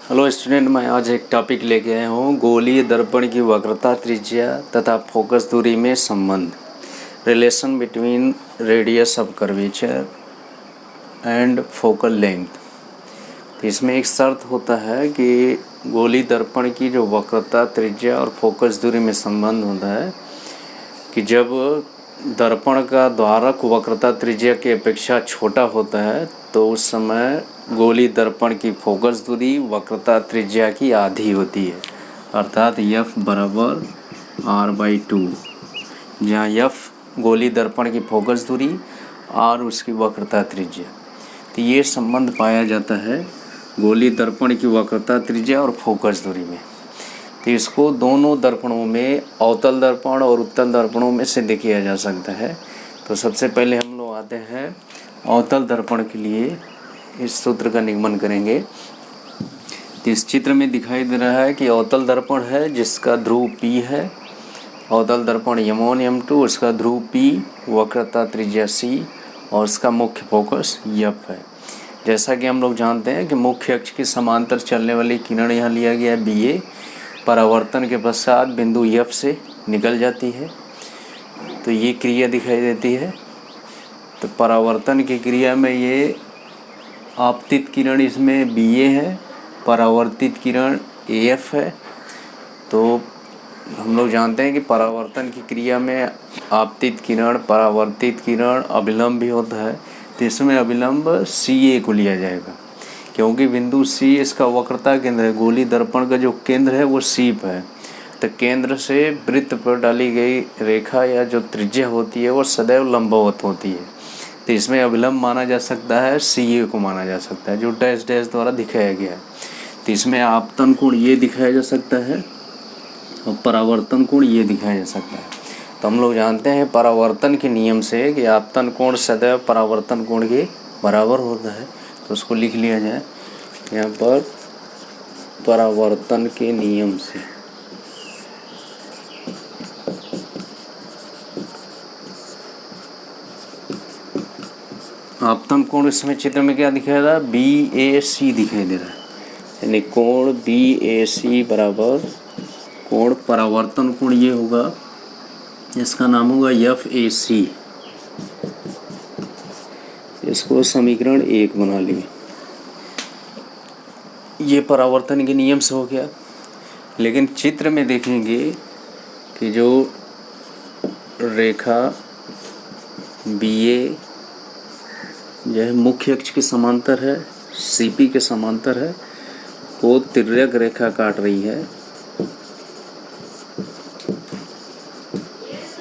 Hello student, मैं आज एक टॉपिक लेके आया हूँ। गोलीय दर्पण की वक्रता, त्रिज्या तथा फोकस दूरी में संबंध। Relation between radius of curvature and focal length. तो इसमें एक शर्त होता है कि गोलीय दर्पण की जो वक्रता, त्रिज्या और फोकस दूरी में संबंध होता है कि जब दर्पण का द्वारक वक्रता त्रिज्या की अपेक्षा छोटा होता है तो उस समय गोलीय दर्पण की फोकस दूरी वक्रता त्रिज्या की आधी होती है, अर्थात F बराबर R/2, जहाँ F गोलीय दर्पण की फोकस दूरी, R उसकी वक्रता त्रिज्या। तो ये संबंध पाया जाता है गोलीय दर्पण की वक्रता त्रिज्या और फोकस दूरी में। तो इसको दोनों दर्पणों में, अवतल दर्पण और उत्तल दर्पणों में सिद्ध किया जा सकता है। तो सबसे पहले हम लोग आते हैं अवतल दर्पण के लिए, इस सूत्र का निगमन करेंगे। तो इस चित्र में दिखाई दे रहा है कि अवतल दर्पण है जिसका ध्रुव P है। अवतल दर्पण M1 M2, उसका ध्रुव P, वक्रता त्रिज्या C और उसका मुख्य फोकस F है। जैसा कि हम लोग जानते हैं कि मुख्य अक्ष के समांतर चलने वाली किरण यहाँ लिया गया है BA, परावर्तन के पश्चात बिंदु F से निकल जाती है। तो ये क्रिया दिखाई देती है। तो परावर्तन की क्रिया में ये आपतित किरण इसमें BA है, परावर्तित किरण AF है। तो हम लोग जानते हैं कि परावर्तन की क्रिया में आपतित किरण, परावर्तित किरण, अभिलंब भी होता है। तो इसमें अभिलंब CA को लिया जाएगा क्योंकि बिंदु C इसका वक्रता केंद्र है। गोलीय दर्पण का जो केंद्र है वो C पर है। तो केंद्र से वृत्त पर डाली गई रेखा या जो त्रिज्या होती है वो सदैव लंबवत होती है। तो इसमें अभिलंब माना जा सकता है, CA को माना जा सकता है, जो डैश डैश द्वारा दिखाया गया है। तो इसमें आपतन कोण ये दिखाया जा सकता है और परावर्तन कोण ये दिखाया जा सकता है। तो हम लोग जानते हैं परावर्तन के नियम से कि आपतन कोण सदैव परावर्तन कोण के बराबर होता है। तो उसको लिख लिया जाए यहाँ पर, परावर्तन के नियम से आपतन कोण इसमें चित्र में क्या दिखाई दे रहा है, BAC दिखाई दे रहा है। यानी कोण BAC बराबर कोण परावर्तन कोण ये होगा, इसका नाम होगा FAC। इसको समीकरण 1 बना लिए। ये परावर्तन के नियम से हो गया। लेकिन चित्र में देखेंगे कि जो रेखा BA जो है मुख्य अक्ष के समांतर है, CP के समांतर है, वो तिर्यक रेखा काट रही है।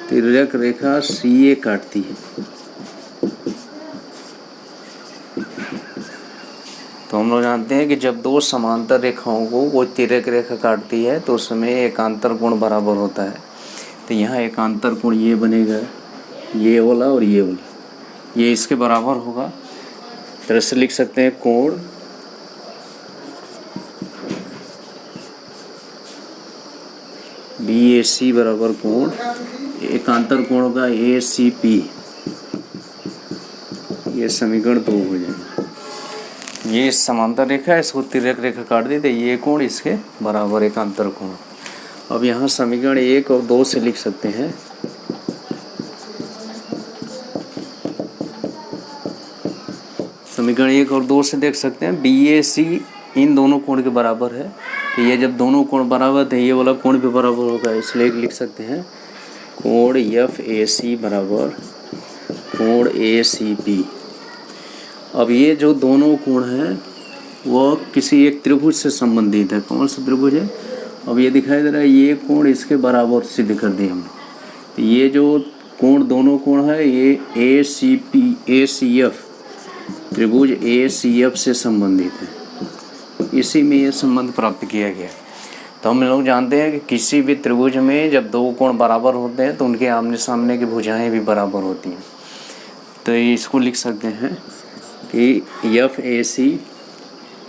तिर्यक रेखा CA काटती है। तो हम लोग जानते हैं कि जब दो समांतर रेखाओं को वो तिर्यक रेखा काटती है तो उसमें एकांतर कोण बराबर होता है। तो यहाँ एकांतर कोण ये बनेगा, ये वाला और ये वाला, ये इसके बराबर होगा। तरह से लिख सकते हैं कोण BAC बराबर कोण एकांतर कोण होगा ACP। ये समीकरण 2 हो जाएगा। ये समांतर रेखा है, इसको तिर्यक रेखा काट दी तो ये कोण इसके बराबर एकांतर कोण। अब यहाँ समीकरण 1 और 2 से लिख सकते हैं समीकरण 1 और 2 से देख सकते हैं BAC इन दोनों कोण के बराबर है। तो ये जब दोनों कोण बराबर है, ये वाला कोण भी बराबर होगा, इसलिए लिख सकते हैं कोण FAC बराबर कोण ACP। अब ये जो दोनों कोण हैं वो किसी एक त्रिभुज से संबंधित है। कौन सा त्रिभुज है? अब ये दिखाई दे रहा है, ये कोण इसके बराबर सिद्ध कर दिए हमने। तो ये जो कोण, दोनों कोण है, ये ACF त्रिभुज ACF से संबंधित है। इसी में ये संबंध प्राप्त किया गया। तो हम लोग जानते हैं कि किसी भी त्रिभुज में जब दो कोण बराबर होते हैं तो उनके आमने सामने की भुजाएं भी बराबर होती हैं। तो इसको लिख सकते हैं कि FAC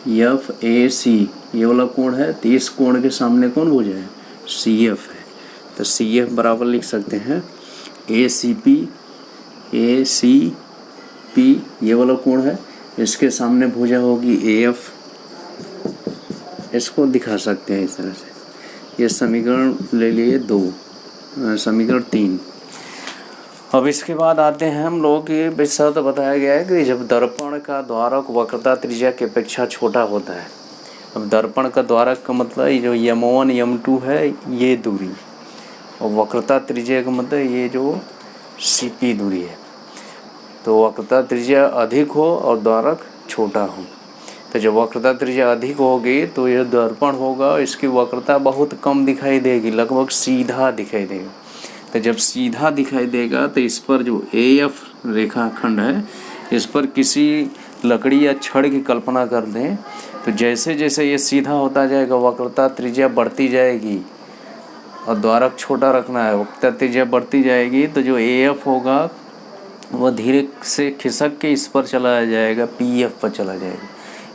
ये वाला कोण है, तो इस कोण के सामने कौन भुजा है? CF है। तो CF बराबर लिख सकते हैं ACP ये वाला कोण है, इसके सामने भुजा होगी AF इसको दिखा सकते हैं इस तरह से। ये समीकरण ले लिए 2, समीकरण 3। अब इसके बाद आते हैं हम लोग कि विषय तो बताया गया है कि जब दर्पण का द्वारक वक्रता त्रिज्या की अपेक्षा छोटा होता है। अब दर्पण का द्वारक का मतलब ये जो m1 m2 है ये दूरी, और वक्रता त्रिज्या का मतलब ये जो CP दूरी है। तो वक्रता त्रिज्या अधिक हो और द्वारक छोटा हो, तो जब वक्रता त्रिज्या अधिक होगी तो यह दर्पण होगा, इसकी वक्रता बहुत कम दिखाई देगी, लगभग सीधा दिखाई देगा। तो जब सीधा दिखाई देगा तो इस पर जो AF रेखाखंड है, इस पर किसी लकड़ी या छड़ की कल्पना कर दें, तो जैसे जैसे ये सीधा होता जाएगा वक्रता त्रिज्या बढ़ती जाएगी, और द्वारक छोटा रखना है, वक्रता त्रिज्या बढ़ती जाएगी, तो जो AF होगा वह धीरे से खिसक के इस पर चला जाएगा, PF पर चला जाएगा,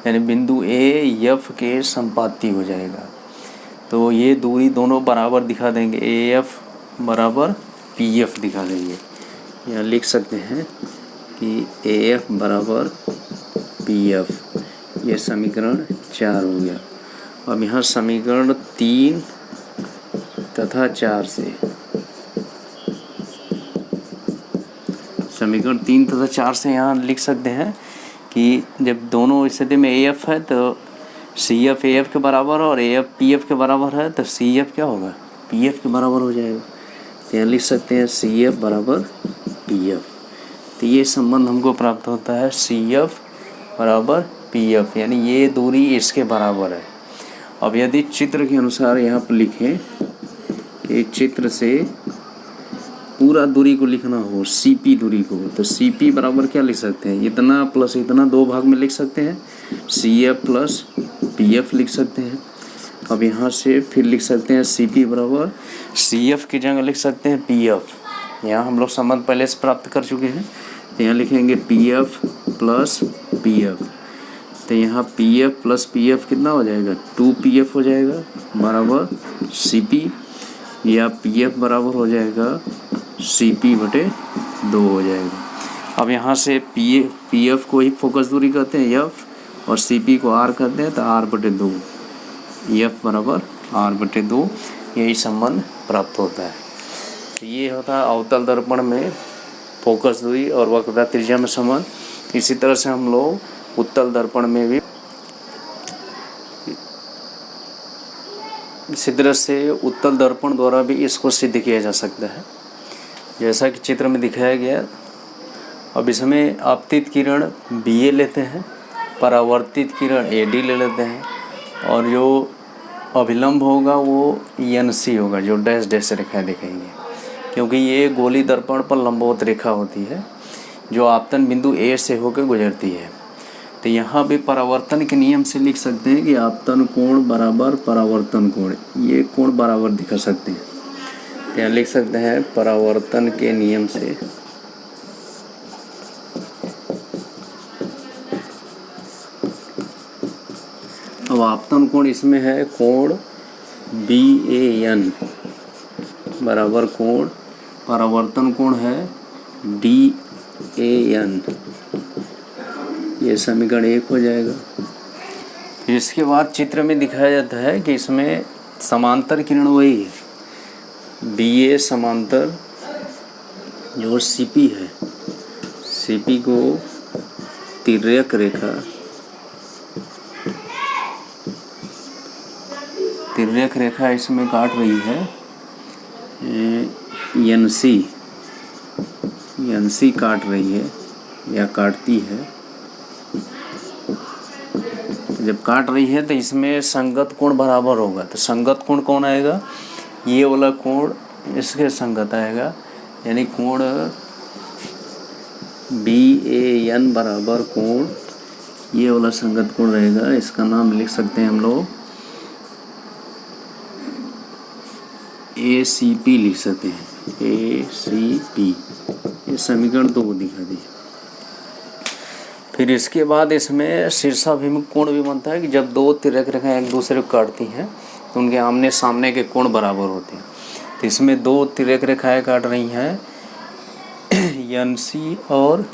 यानी बिंदु AF के संपाती हो जाएगा। तो ये दूरी दोनों बराबर दिखा देंगे, AF बराबर PF दिखा देंगे। यहाँ लिख सकते हैं कि AF बराबर PF, ये समीकरण 4 हो गया। अब यहाँ समीकरण 3 तथा 4 से, समीकरण 3 तथा 4 से यहाँ लिख सकते हैं कि जब दोनों स्थिति में AF है तो CF AF के बराबर और AF PF के बराबर है, तो CF क्या होगा, PF के बराबर हो जाएगा। तो यहाँ लिख सकते हैं CF बराबर PF। तो ये संबंध हमको प्राप्त होता है CF बराबर PF, यानी ये दूरी इसके बराबर है। अब यदि चित्र के अनुसार यहाँ पर लिखें कि चित्र से पूरा दूरी को लिखना हो, CP दूरी को, तो CP बराबर क्या लिख सकते हैं, इतना प्लस इतना, 2 भाग में लिख सकते हैं, CF प्लस PF लिख सकते हैं। अब यहाँ से फिर लिख सकते हैं CP बराबर CF की जगह लिख सकते हैं PF। यहाँ हम लोग संबंध पहले से प्राप्त कर चुके हैं, तो यहाँ लिखेंगे PF प्लस PF। तो यहाँ PF प्लस PF कितना हो जाएगा, 2PF हो जाएगा बराबर CP, या PF बराबर हो जाएगा CP बटे 2 हो जाएगा। अब यहाँ से PF को ही फोकस दूरी कहते हैं F, और CP को R कहते हैं, तो R बटे 2, F बराबर R बटे 2, यही संबंध प्राप्त होता है। तो ये होता है अवतल दर्पण में फोकस दूरी और वक्रता त्रिज्या में संबंध। इसी तरह से हम लोग उत्तल दर्पण में भी इसी तरह से उत्तल दर्पण द्वारा भी इसको सिद्ध किया जा सकता है, जैसा कि चित्र में दिखाया गया। अब इसमें आपतित किरण BA लेते हैं, परावर्तित किरण AD ले लेते हैं, और जो अभिलंब होगा वो NC होगा, जो डैश डैश रेखाएं दिखाएंगे, क्योंकि ये गोली दर्पण पर लंबवत रेखा होती है जो आपतन बिंदु A से होकर गुजरती है। तो यहाँ भी परावर्तन के नियम से लिख सकते हैं कि आपतन कोण बराबर परावर्तन कोण, ये कोण बराबर दिखा सकते हैं। यहाँ लिख सकते हैं परावर्तन के नियम से अब आपतन कोण इसमें है कोण BAN बराबर कोण परावर्तन कोण है DAN, ये समीकरण 1 हो जाएगा। फिर इसके बाद चित्र में दिखाया जाता है कि इसमें समांतर किरण वही है, BA समांतर जो CP है, CP को तिर्यक रेखा इसमें काट रही है, NC काट रही है या काटती है। जब काट रही है तो इसमें संगत कोण बराबर होगा, तो संगत कोण कौन आएगा, ये वाला कोण इसके संगत आएगा, यानी कोण BAN बराबर कोण ये वाला संगत कोण रहेगा। इसका नाम लिख सकते हैं हम लोग ACP लिख सकते हैं, ACP, ये समीकरण 2 दिखा दिया। फिर इसके बाद इसमें शीर्षाभिमुख कोण भी बनता है कि जब 2 तिर्यक रेखाएं एक दूसरे को काटती हैं तो उनके आमने सामने के कोण बराबर होते हैं। तो इसमें 2 तिर्यक रेखाएं काट रही हैं NC और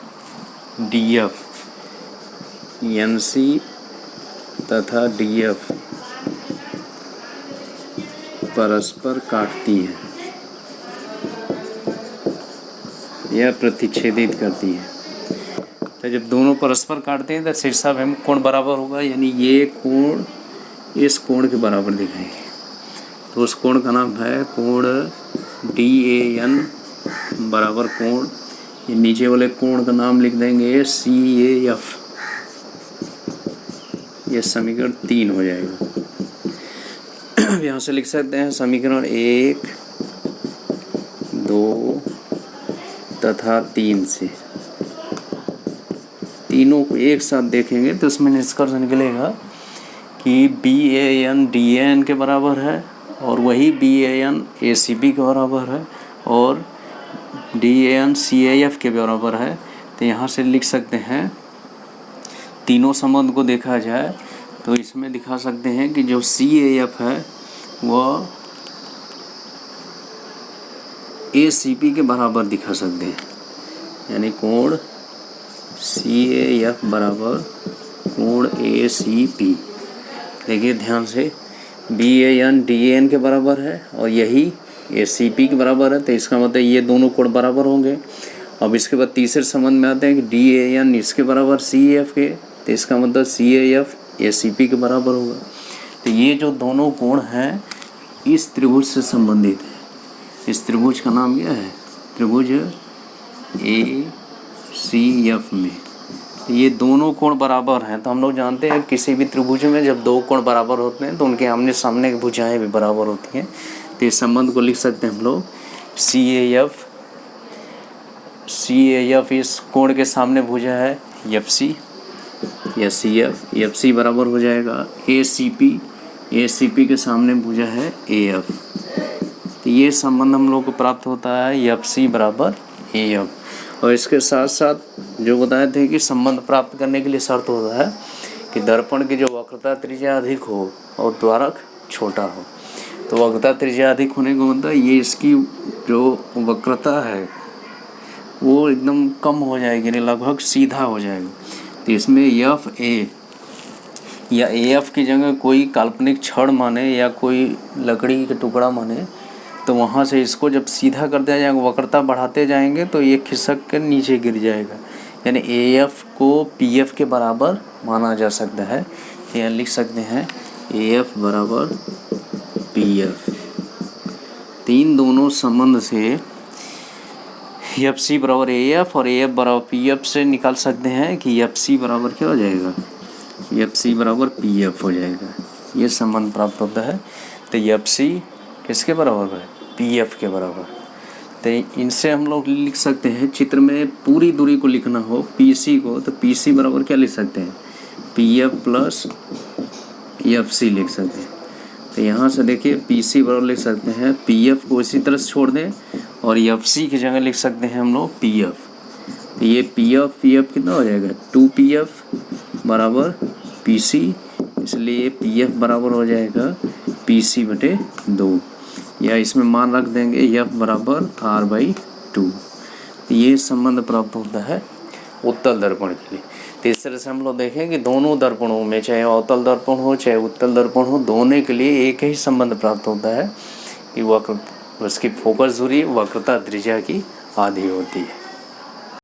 DF, NC तथा DF, परस्पर काटती है या प्रतिच्छेदित करती है। तो जब दोनों परस्पर काटते हैं तो शीर्षाभिमुख कोण बराबर होगा, यानी ये कोण इस कोण के बराबर दिखाएंगे। तो उस कोण का नाम है कोण DAN बराबर कोण, ये नीचे वाले कोण का नाम लिख देंगे CAF। ये समीकरण 3 हो जाएगा। यहाँ से लिख सकते हैं समीकरण 1, 2 तथा 3 से। तीनों को एक साथ देखेंगे तो इसमें निष्कर्ष निकलेगा कि BAN DAN के बराबर है और वही BAN ACB के बराबर है और DAN CAF के बराबर है। तो यहाँ से लिख सकते हैं, तीनों संबंध को देखा जाए तो इसमें दिखा सकते हैं कि जो CAF है वह ACP के बराबर दिखा सकते हैं, यानी कोण CAF बराबर कोण ACP। देखिए ध्यान से, BAN DAN के बराबर है और यही ACP के बराबर है, तो इसका मतलब ये दोनों कोण बराबर होंगे। अब इसके बाद तीसरे संबंध में आते हैं कि DAN इसके बराबर CAF के, तो इसका मतलब CAF ACP के बराबर होगा। तो ये जो दोनों कोण हैं इस त्रिभुज से संबंधित है। इस त्रिभुज का नाम क्या है? त्रिभुज ACF में ये दोनों कोण बराबर हैं। तो हम लोग जानते हैं किसी भी त्रिभुज में जब दो कोण बराबर होते हैं तो उनके आमने सामने की भुजाएं भी बराबर होती हैं। तो इस संबंध को लिख सकते हैं हम लोग CAF इस कोण के सामने भुजा है FC या CF, FC बराबर हो जाएगा ACP के सामने भुजा है AF। तो ये संबंध हम लोग को प्राप्त होता है FC बराबर AF। और इसके साथ साथ जो बताए थे कि संबंध प्राप्त करने के लिए शर्त होता है कि दर्पण की जो वक्रता त्रिज्या अधिक हो और द्वारक छोटा हो। तो वक्रता त्रिज्या अधिक होने का मतलब ये इसकी जो वक्रता है वो एकदम कम हो जाएगी, लगभग सीधा हो जाएगा। तो इसमें FA या AF की जगह कोई काल्पनिक छड़ माने या कोई लकड़ी का टुकड़ा माने, तो वहाँ से इसको जब सीधा कर दिया जाएगा, वक्रता बढ़ाते जाएंगे तो ये खिसक कर नीचे गिर जाएगा, यानी AF को PF के बराबर माना जा सकता है। यहाँ लिख सकते हैं AF बराबर PF। तीन दोनों संबंध से FC बराबर AF और AF बराबर PF से निकाल सकते हैं कि FC बराबर क्या हो जाएगा? FC बराबर PF हो जाएगा। ये संबंध प्राप्त होता है। तो FC किसके बराबर है? PF के बराबर। तो इनसे हम लोग लिख सकते हैं, चित्र में पूरी दूरी को लिखना हो PC को, तो PC बराबर क्या लिख सकते हैं? PF प्लस FC लिख सकते हैं। तो यहाँ से देखिए PC बराबर लिख सकते हैं, PF को इसी तरह से छोड़ दें और FC की जगह लिख सकते हैं हम लोग PF। तो ये PF कितना हो जाएगा? 2PF बराबर PC, इसलिए PF बराबर हो जाएगा PC बटे 2, या इसमें मान रख देंगे F बराबर R/2। तो ये संबंध प्राप्त होता है उत्तल दर्पण के लिए। तो इस तरह से हम लोग देखें कि दोनों दर्पणों में, चाहे अवतल दर्पण हो चाहे उत्तल दर्पण हो, दोनों के लिए एक ही संबंध प्राप्त होता है कि उसकी फोकस दूरी वक्रता त्रिज्या की आधी होती है।